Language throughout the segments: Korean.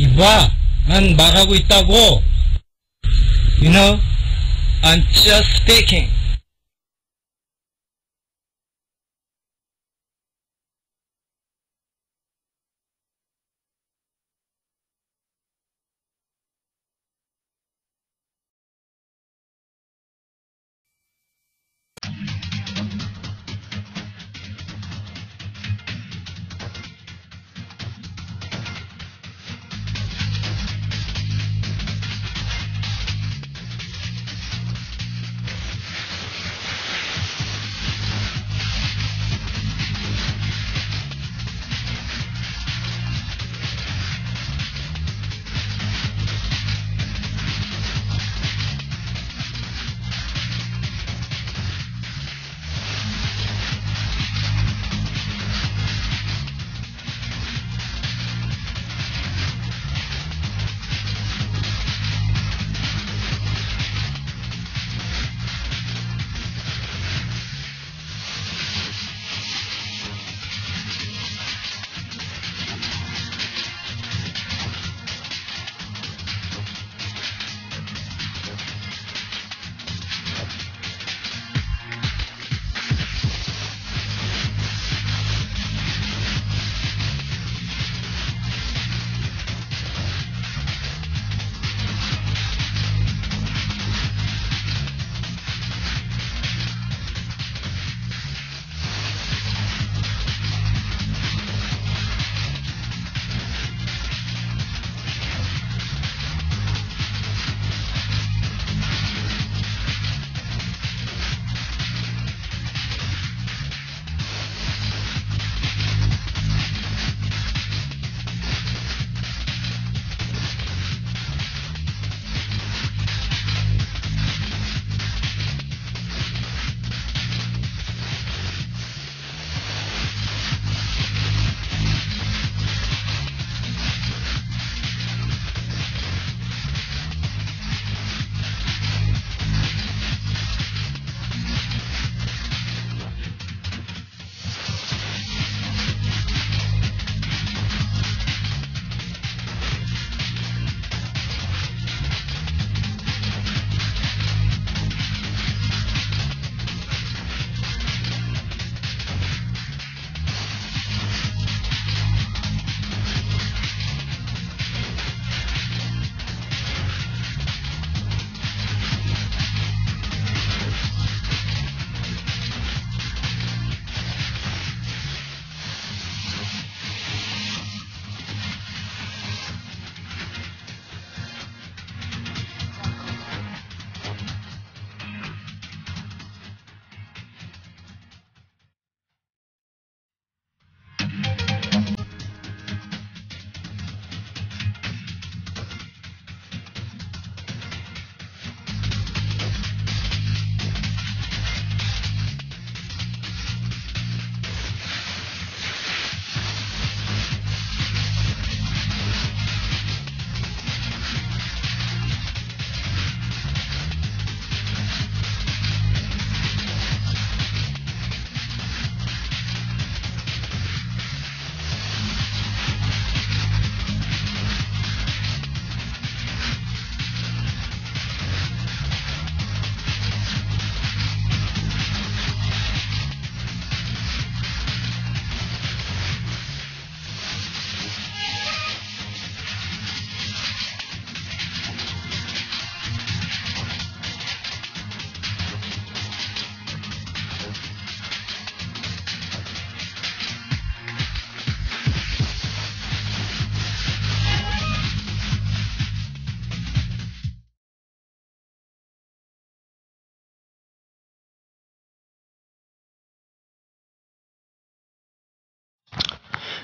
이봐, 난 말하고 있다고. You know, I'm just speaking.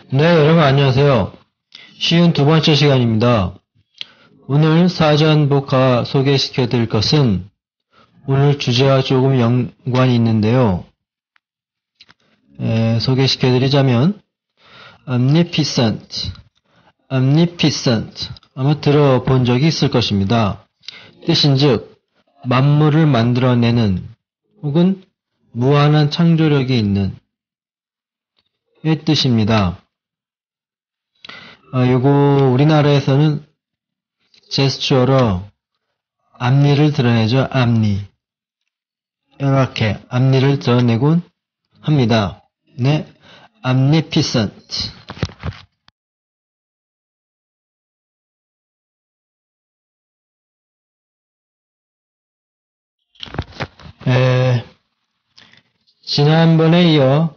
네, 여러분 안녕하세요. 쉬운 두 번째 시간입니다. 오늘 사전복화 소개시켜 드릴 것은 오늘 주제와 조금 연관이 있는데요. 소개시켜 드리자면 omnipotent 아마 들어본 적이 있을 것입니다. 뜻인즉 만물을 만들어내는 혹은 무한한 창조력이 있는 의 뜻입니다. 요거 우리나라에서는 제스처로 앞니를 드러내죠. 앞니. 이렇게 앞니를 드러내곤 합니다. 네, omnipresent. 지난번에 이어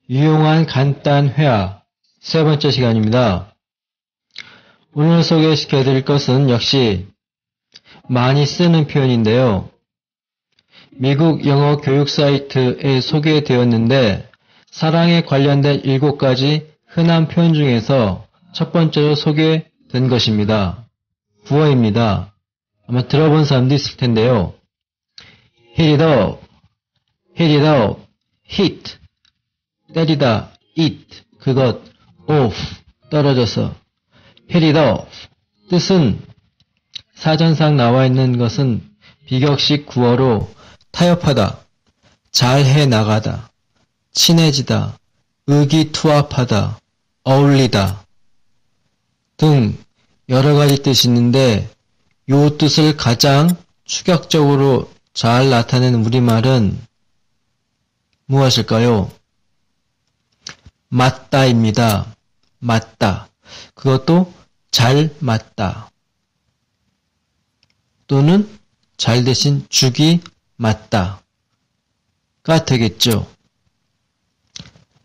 유용한 간단 회화 세 번째 시간입니다. 오늘 소개시켜 드릴 것은 역시 많이 쓰는 표현인데요. 미국 영어 교육 사이트에 소개되었는데 사랑에 관련된 7가지 흔한 표현 중에서 첫 번째로 소개된 것입니다. 구어입니다. 아마 들어본 사람도 있을 텐데요. hit it up, hit it up, hit, 때리다, it, 그것, off, 떨어져서, hit it up, 뜻은 사전상 나와 있는 것은 비격식 구어로 타협하다, 잘해 나가다, 친해지다, 의기투합하다, 어울리다 등 여러 가지 뜻이 있는데 이 뜻을 가장 추격적으로 잘 나타내는 우리말은 무엇일까요? 맞다입니다. 맞다. 그것도 잘 맞다. 또는 잘 대신 죽이 맞다가 되겠죠.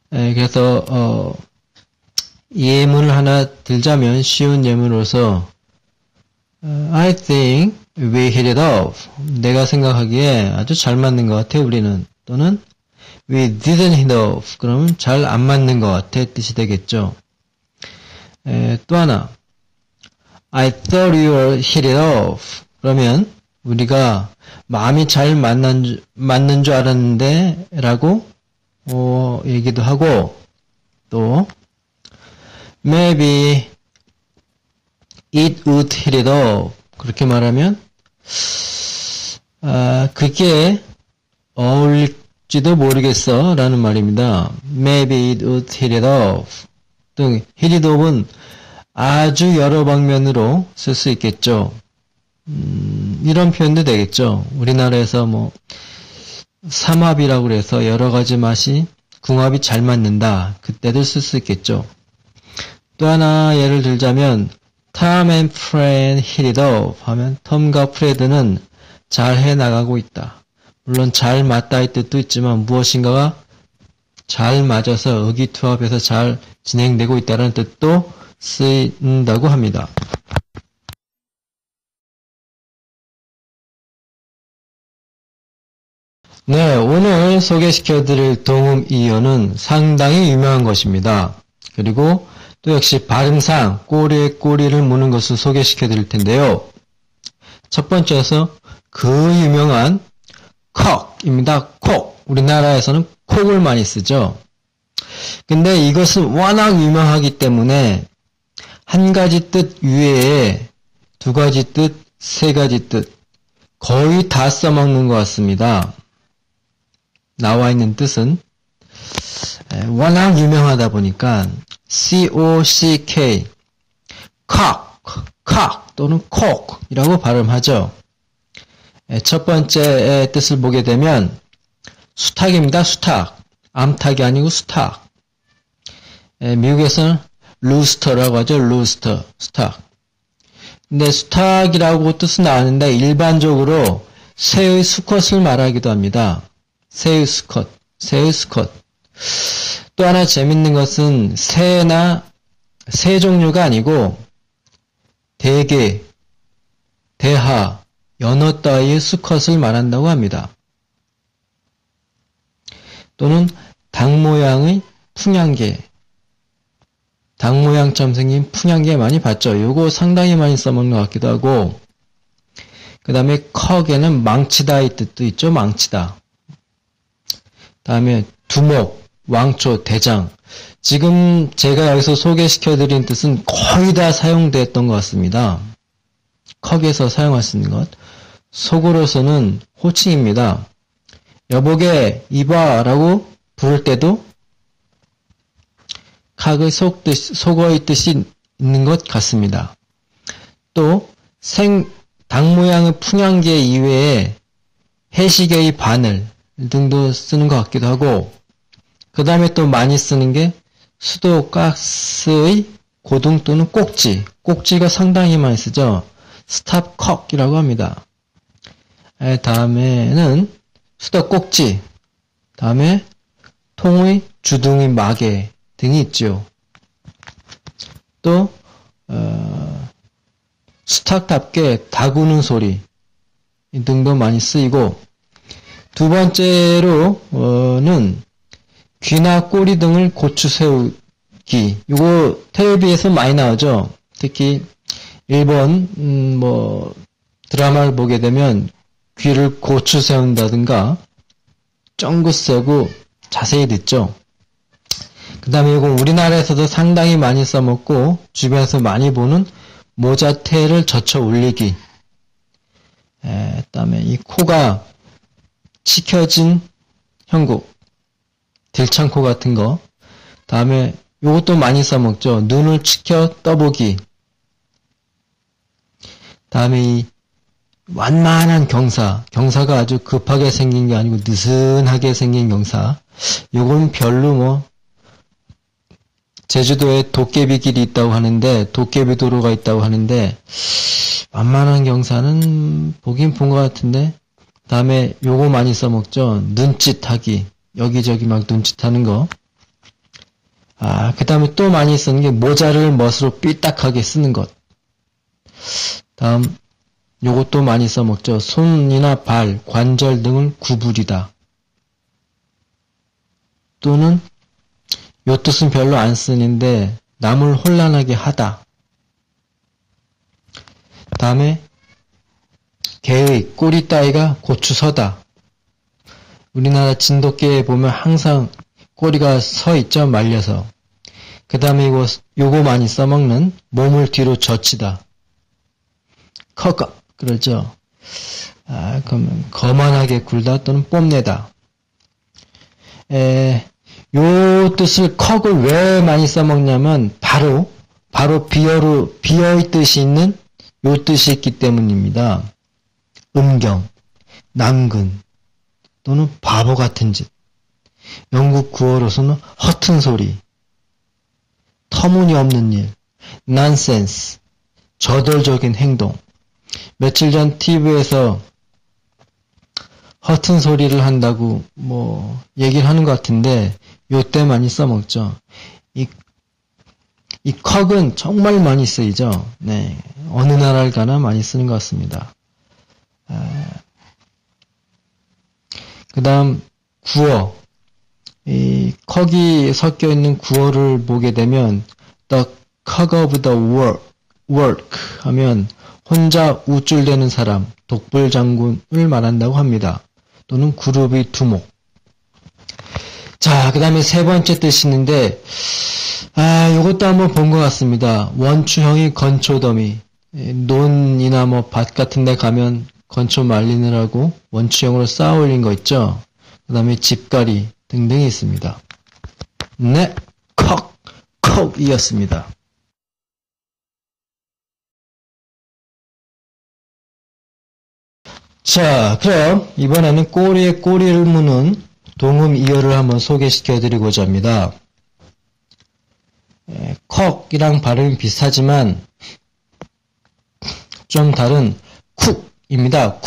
그래서 예문을 하나 들자면 쉬운 예문으로서 I think we hit it off. 내가 생각하기에 아주 잘 맞는 것 같아 우리는. 또는 we didn't hit off. 그러면 잘 안 맞는 것 같아 뜻이 되겠죠. 또 하나 I thought you were hit it off. 그러면 우리가 마음이 잘 맞는 줄 알았는데 라고 얘기도 하고 또 maybe it would hit it off. 그렇게 말하면 그게 어울릴지도 모르겠어 라는 말입니다. Maybe it would hit it off 등 hit it off은 아주 여러 방면으로 쓸 수 있겠죠. 이런 표현도 되겠죠. 우리나라에서 뭐 삼합이라고 그래서 여러 가지 맛이 궁합이 잘 맞는다. 그때도 쓸 수 있겠죠. 또 하나 예를 들자면 Tom and Fred hit it off 하면 톰과 프레드는 잘 해나가고 있다. 물론 잘 맞다의 뜻도 있지만 무엇인가가 잘 맞아서 의기투합해서 잘 진행되고 있다는 뜻도 쓰인다고 합니다. 네, 오늘 소개시켜드릴 동음이어는 상당히 유명한 것입니다. 그리고 또 역시 발음상 꼬리에 꼬리를 무는 것을 소개시켜드릴 텐데요. 첫 번째에서 그 유명한 콕입니다. 콕. 우리나라에서는 콕을 많이 쓰죠. 근데 이것은 워낙 유명하기 때문에 한 가지 뜻 외에 두 가지 뜻, 세 가지 뜻 거의 다 써먹는 것 같습니다. 나와 있는 뜻은 워낙 유명하다 보니까 C-O-C-K cock 또는 cock이라고 발음하죠. 첫 번째 뜻을 보게 되면 수탉입니다. 수탉. 암탉이 아니고 수탉. 미국에서는 루스터라고 하죠. 루스터, 수탉. 근데 수탉이라고 뜻은 나왔는데 일반적으로 새의 수컷을 말하기도 합니다. 새의 수컷, 새의 수컷. 또 하나 재밌는 것은 새 종류가 아니고 대게, 대하, 연어 따위의 수컷을 말한다고 합니다. 또는 닭 모양의 풍향개, 닭 모양처럼 생긴 풍향개 많이 봤죠. 요거 상당히 많이 써먹는 것 같기도 하고 그 다음에 컥에는 망치다의 뜻도 있죠. 망치다. 다음에 두목, 왕초, 대장. 지금 제가 여기서 소개시켜드린 뜻은 거의 다 사용됐던 것 같습니다. 컥에서 사용할 수 있는 것. 속으로서는 호칭입니다. 여보게 이봐 라고 부를 때도 각의 속어의 뜻이 있는 것 같습니다. 또 닭 모양의 풍향계 이외에 해시계의 바늘 등도 쓰는 것 같기도 하고, 그 다음에 또 많이 쓰는 게 수도가스의 고등 또는 꼭지가 상당히 많이 쓰죠. 스탑콕이라고 합니다. 다음에는 수도 꼭지, 다음에 통의 주둥이 마개 등이 있죠. 또 수탉답게 다구는 소리 등도 많이 쓰이고, 두 번째로는 귀나 꼬리 등을 고추 세우기. 이거 텔레비에서 많이 나오죠. 특히 일본 드라마를 보게 되면 귀를 고추 세운다든가 쫑긋 세우고 자세히 듣죠. 그 다음에 이거 우리나라에서도 상당히 많이 써먹고 주변에서 많이 보는 모자테를 젖혀 올리기. 그 다음에 이 코가 치켜진 형국, 들창코 같은 거. 다음에 요것도 많이 써먹죠. 눈을 치켜 떠보기. 다음에 이 완만한 경사가 아주 급하게 생긴 게 아니고 느슨하게 생긴 경사. 요건 별로 제주도에 도깨비길이 있다고 하는데, 도깨비 도로가 있다고 하는데, 완만한 경사는 보긴 본 것 같은데, 다음에 요거 많이 써먹죠. 눈짓하기. 여기저기 막 눈짓하는 거. 그 다음에 또 많이 쓰는 게 모자를 멋으로 삐딱하게 쓰는 것. 다음, 요것도 많이 써먹죠. 손이나 발, 관절 등을 구부리다. 또는 요 뜻은 별로 안 쓰는데 남을 혼란하게 하다. 다음에 개의 꼬리 따위가 고추 서다. 우리나라 진돗개에 보면 항상 꼬리가 서 있죠, 말려서. 그 다음에 요거 많이 써먹는 몸을 뒤로 젖히다. 커거 그러죠. 그러면 거만하게 굴다 또는 뽐내다. 요 뜻을 컥을 왜 많이 써먹냐면 바로 비어의 뜻이 있는 요 뜻이 있기 때문입니다. 음경, 남근 또는 바보 같은 짓. 영국 구어로서는 허튼 소리, 터무니없는 일, nonsense, 저돌적인 행동. 며칠 전 TV에서 허튼 소리를 한다고 얘기를 하는 것 같은데 요때 많이 써먹죠. 이 컥은 정말 많이 쓰이죠. 네, 어느 나라를 가나 많이 쓰는 것 같습니다. 그 다음 구어. 이 컥이 섞여 있는 구어를 보게 되면 the cock of the work 하면 혼자 우쭐대는 사람, 독불장군을 말한다고 합니다. 또는 그룹의 두목. 자, 그 다음에 세 번째 뜻이 있는데, 요것도 한번 본 것 같습니다. 원추형이 건초더미. 논이나 밭 같은 데 가면 건초 말리느라고 원추형으로 쌓아 올린 거 있죠? 그 다음에 집가리 등등이 있습니다. 네, 컥이었습니다. 자, 그럼 이번에는 꼬리에 꼬리를 무는 동음 이어를 한번 소개시켜 드리고자 합니다. 컥이랑 발음이 비슷하지만 좀 다른 쿡입니다.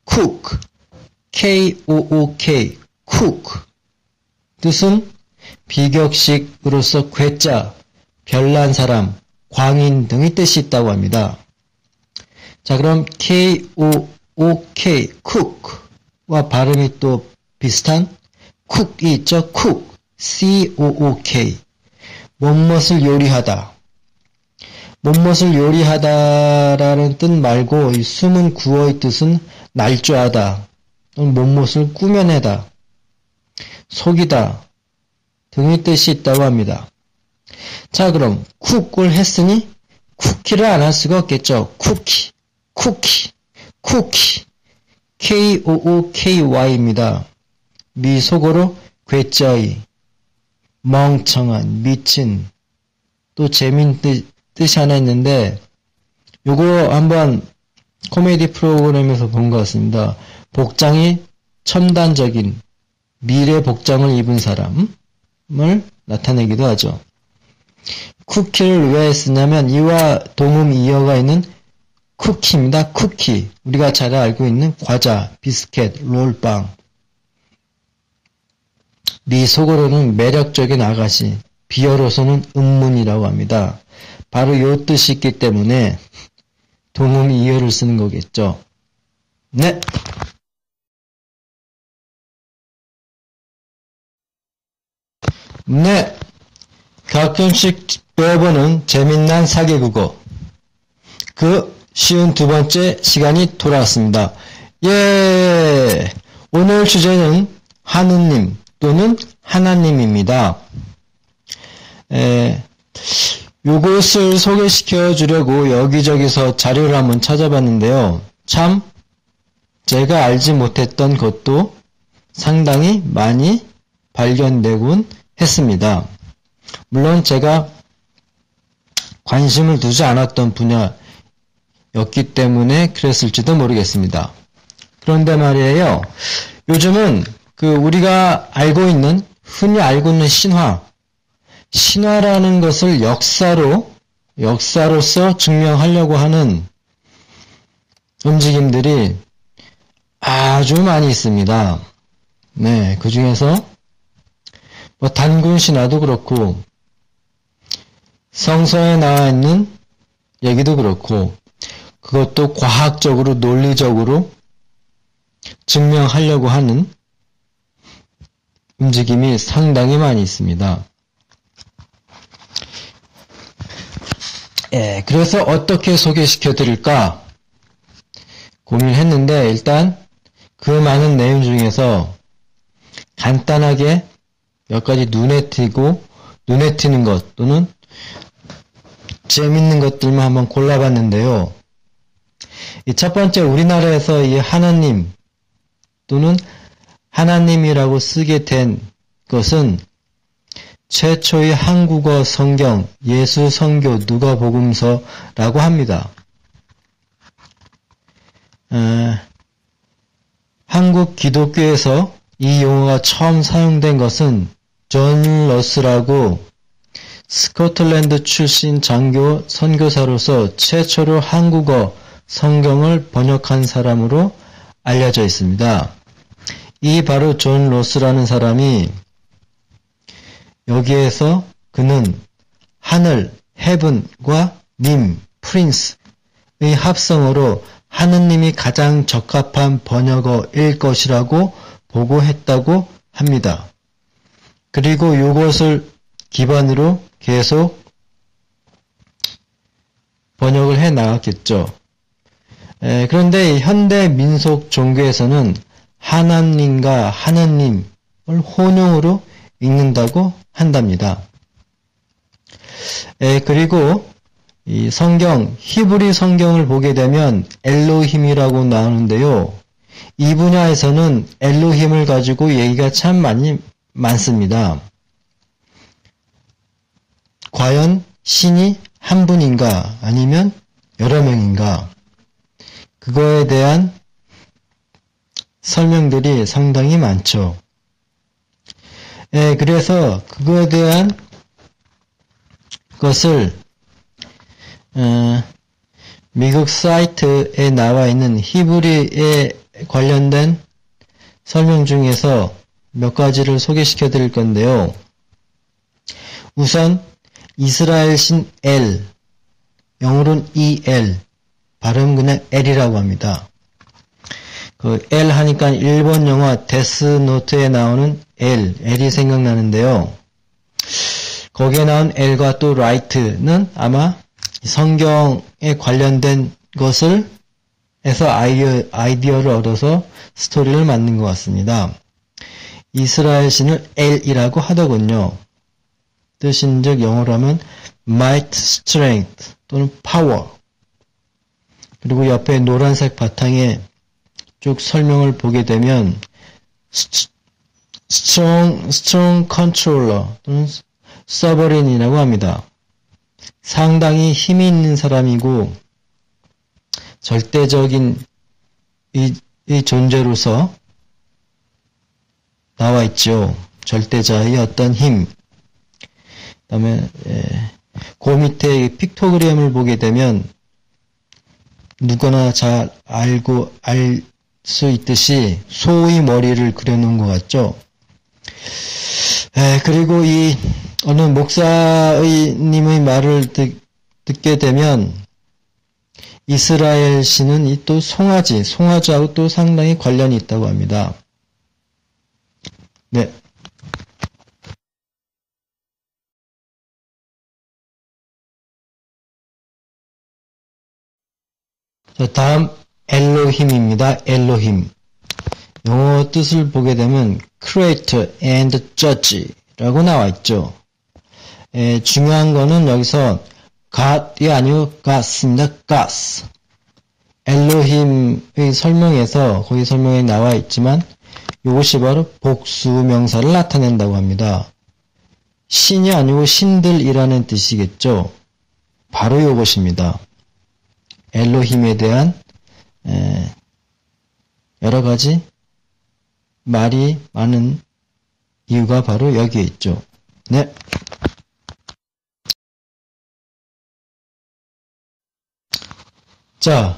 쿡, K-O-O-K, 쿡. 뜻은 비격식으로서 괴짜, 별난 사람, 광인 등의 뜻이 있다고 합니다. 자, 그럼 K-O-O-K, 쿡과 발음이 또 비슷한 쿡이 있죠. 쿡, C-O-O-K. 뭔것을 요리하다. 뭔것을 요리하다라는 뜻 말고 이 숨은 구어의 뜻은 날조하다, 또는 뭔것을 꾸며내다, 속이다 등의 뜻이 있다고 합니다. 자, 그럼 쿡을 했으니 쿠키를 안 할 수가 없겠죠. 쿠키, K-O-O-K-Y입니다. 미속어로 괴짜이, 멍청한, 미친, 또 재밌는 뜻이 하나 있는데 요거 한번 코미디 프로그램에서 본 것 같습니다. 복장이 첨단적인 미래 복장을 입은 사람을 나타내기도 하죠. 쿠키를 왜 쓰냐면 이와 동음 이어가 있는 쿠키입니다. 쿠키. 우리가 잘 알고 있는 과자, 비스켓, 롤빵. 미 속어로는 매력적인 아가씨, 비어로서는 은문이라고 합니다. 바로 요 뜻이 있기 때문에 동음 이어를 쓰는 거겠죠. 네. 네. 가끔씩 배워보는 재밌는 사계국어. 그 쉬운 두 번째 시간이 돌아왔습니다. 예. 오늘 주제는 하느님 또는 하나님입니다. 요것을 소개시켜 주려고 여기저기서 자료를 한번 찾아봤는데요. 참 제가 알지 못했던 것도 상당히 많이 발견되곤 했습니다. 물론 제가 관심을 두지 않았던 분야였기 때문에 그랬을지도 모르겠습니다. 그런데 말이에요. 요즘은 우리가 흔히 알고 있는 신화라는 것을 역사로서 증명하려고 하는 움직임들이 아주 많이 있습니다. 네, 그 중에서 단군 신화도 그렇고 성서에 나와 있는 얘기도 그렇고 그것도 과학적으로 논리적으로 증명하려고 하는 움직임이 상당히 많이 있습니다. 그래서 어떻게 소개시켜 드릴까 고민을 했는데 일단 그 많은 내용 중에서 간단하게 몇 가지 눈에 띄는 것 또는 재밌는 것들만 한번 골라봤는데요. 이 첫 번째 우리나라에서 이 하나님 또는 하나님이라고 쓰게 된 것은 최초의 한국어 성경 예수 선교 누가복음서라고 합니다. 한국 기독교에서 이 용어가 처음 사용된 것은 존 러스라고 스코틀랜드 출신 장교 선교사로서 최초로 한국어 성경을 번역한 사람으로 알려져 있습니다. 이 바로 존 러스라는 사람이 여기에서 그는 하늘, heaven과 님, prince의 합성어로 하느님이 가장 적합한 번역어일 것이라고 보고했다고 합니다. 그리고 이것을 기반으로 계속 번역을 해 나갔겠죠. 그런데 현대 민속 종교에서는 하나님과 하느님을 혼용으로 읽는다고 한답니다. 그리고 이 성경, 히브리 성경을 보게 되면 엘로힘이라고 나오는데요. 이 분야에서는 엘로힘을 가지고 얘기가 참 많습니다. 과연 신이 한 분인가 아니면 여러 명인가? 그거에 대한 설명들이 상당히 많죠. 그래서 그거에 대한 것을 미국 사이트에 나와 있는 히브리에 관련된 설명 중에서 몇 가지를 소개시켜 드릴 건데요. 우선 이스라엘 신 엘, 영어로는 EL, 발음 그냥 L이라고 합니다. 그 L 하니까 일본 영화 데스노트에 나오는 L이 생각나는데요. 거기에 나온 L과 또 라이트는 아마 성경에 관련된 것을 해서 아이디어를 얻어서 스토리를 만든 것 같습니다. 이스라엘 신을 L이라고 하더군요. 뜻인즉 영어로 하면 might, strength 또는 power. 그리고 옆에 노란색 바탕에 쭉 설명을 보게 되면 strong controller 또는 sovereign이라고 합니다. 상당히 힘이 있는 사람이고 절대적인 이 존재로서 나와 있죠. 절대자의 어떤 힘. 그다음에 그 밑에 픽토그램을 보게 되면 누구나 잘 알 수 있듯이 소의 머리를 그려놓은 것 같죠. 그리고 이 어느 목사님의 말을 듣게 되면 이스라엘 신은 이 또 송아지하고 또 상당히 관련이 있다고 합니다. 네. 자, 다음 엘로힘입니다. 엘로힘. 영어 뜻을 보게 되면 Creator and Judge라고 나와 있죠. 중요한 거는 여기서 God이 아니고 God입니다. God. 엘로힘의 설명에서 거기 설명에 나와 있지만 이것이 바로 복수 명사를 나타낸다고 합니다. 신이 아니고 신들이라는 뜻이겠죠. 바로 이것입니다. 엘로힘에 대한 여러 가지 말이 많은 이유가 바로 여기에 있죠. 네. 자,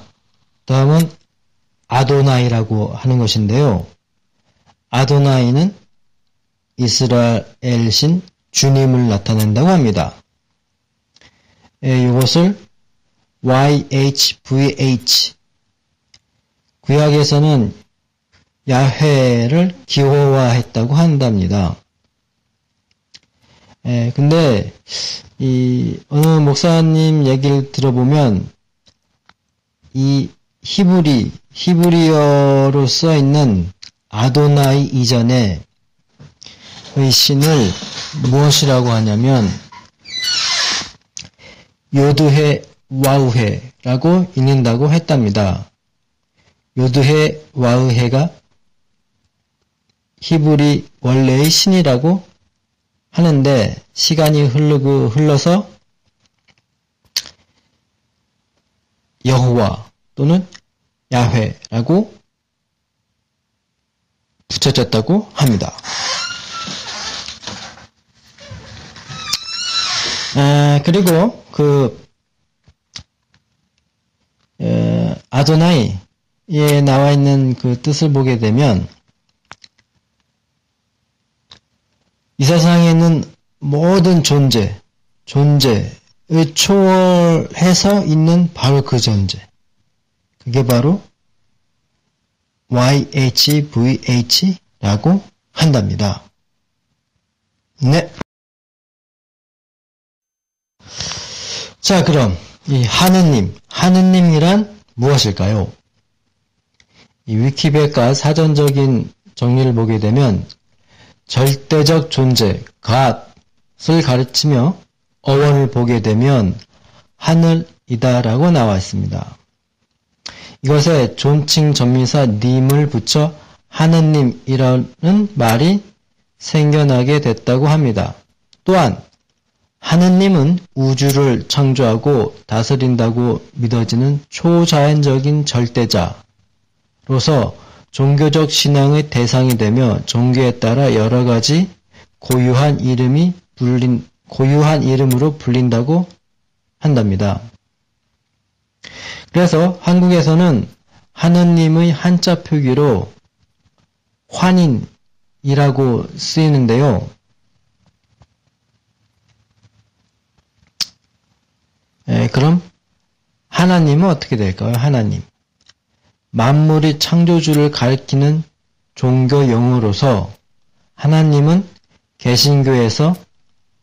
다음은 아도나이라고 하는 것인데요. 아도나이는 이스라엘 신 주님을 나타낸다고 합니다. 이것을 YHVH 구약에서는 야훼를 기호화했다고 한답니다. 근데 어느 목사님 얘기를 들어보면 이 히브리어로 써 있는 아도나이 이전에 의 신을 무엇이라고 하냐면 요드해 와우해라고 읽는다고 했답니다. 요드해 와우해가 히브리 원래의 신이라고 하는데 시간이 흘러서 여호와 또는 야훼라고 붙여졌다고 합니다. 그리고 아도나이에 나와 있는 그 뜻을 보게 되면 이 세상에 있는 모든 존재의 초월해서 있는 바로 그 존재. 그게 바로 YHVH라고 한답니다. 네. 자, 그럼 이 하느님이란 무엇일까요? 이 위키백과 사전적인 정리를 보게 되면 절대적 존재, God을 가르치며 어원을 보게 되면 하늘이다라고 나와 있습니다. 이것에 존칭 전미사 님을 붙여 하느님이라는 말이 생겨나게 됐다고 합니다. 또한 하느님은 우주를 창조하고 다스린다고 믿어지는 초자연적인 절대자로서 종교적 신앙의 대상이 되며 종교에 따라 여러 가지 고유한 이름으로 불린다고 한답니다. 그래서 한국에서는 하느님의 한자 표기로 환인이라고 쓰이는데요. 그럼 하나님은 어떻게 될까요? 하나님. 만물이 창조주를 가리키는 종교 용어로서 하나님은 개신교에서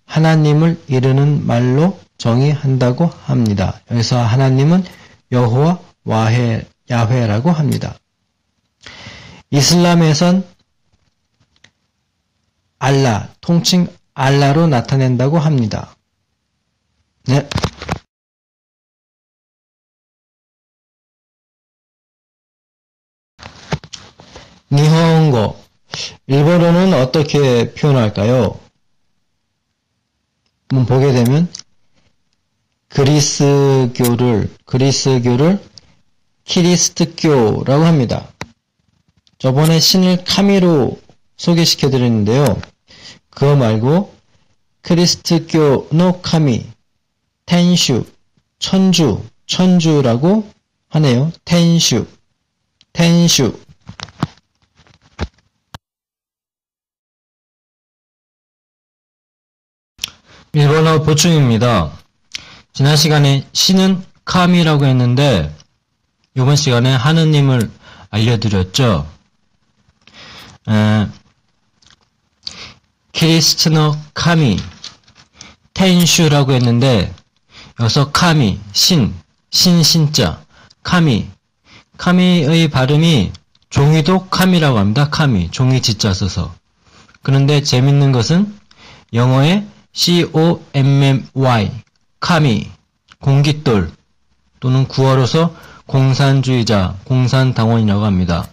하나님을 이르는 말로 정의한다고 합니다. 여기서 하나님은 여호와 야훼라고 합니다. 이슬람에선 알라, 통칭 알라로 나타낸다고 합니다. 네. 니혼고, 일본어는 어떻게 표현할까요? 한번 보게 되면 그리스교를 키리스트교라고 합니다. 저번에 신을 카미로 소개시켜 드렸는데요. 그거 말고 크리스트교 노 카미, 텐슈, 천주라고 하네요. 텐슈. 일본어 보충입니다. 지난 시간에 신은 카미라고 했는데 이번 시간에 하느님을 알려드렸죠. 키리스트노 카미, 텐슈라고 했는데 여기서 카미, 신자, 카미의 발음이 종이도 카미라고 합니다. 카미, 종이 지자 써서. 그런데 재밌는 것은 영어의 COMMY, 카미, 공깃돌 또는 구어로서 공산주의자, 공산당원이라고 합니다.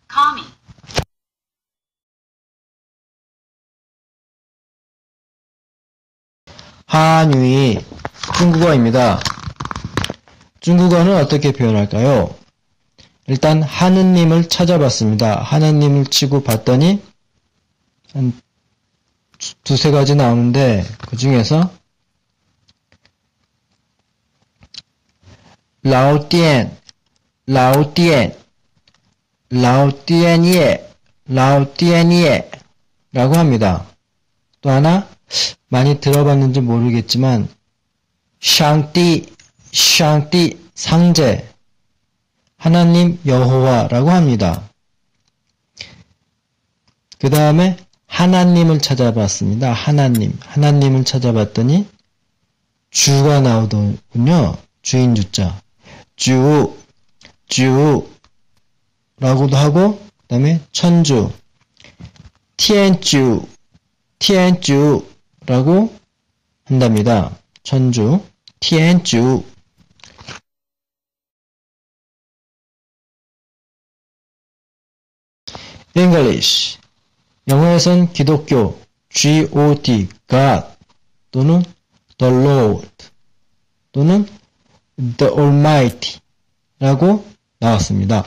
카미. 한유이, 중국어입니다. 중국어는 어떻게 표현할까요? 일단 하느님을 찾아봤습니다. 하느님을 치고 봤더니 한 두세 가지 나오는데 그 중에서 라오띠엔 라오띠엔예 라고 합니다. 또 하나 많이 들어봤는지 모르겠지만 샹띠 상제 하나님 여호와라고 합니다. 그 다음에 하나님을 찾아봤습니다. 하나님을 찾아봤더니 주가 나오더군요. 주인 주자. 주라고도 하고 그 다음에 천주 티엔주라고 한답니다. 천주 티엔주. English. 영어에선 기독교, God, God 또는 The Lord 또는 The Almighty 라고 나왔습니다.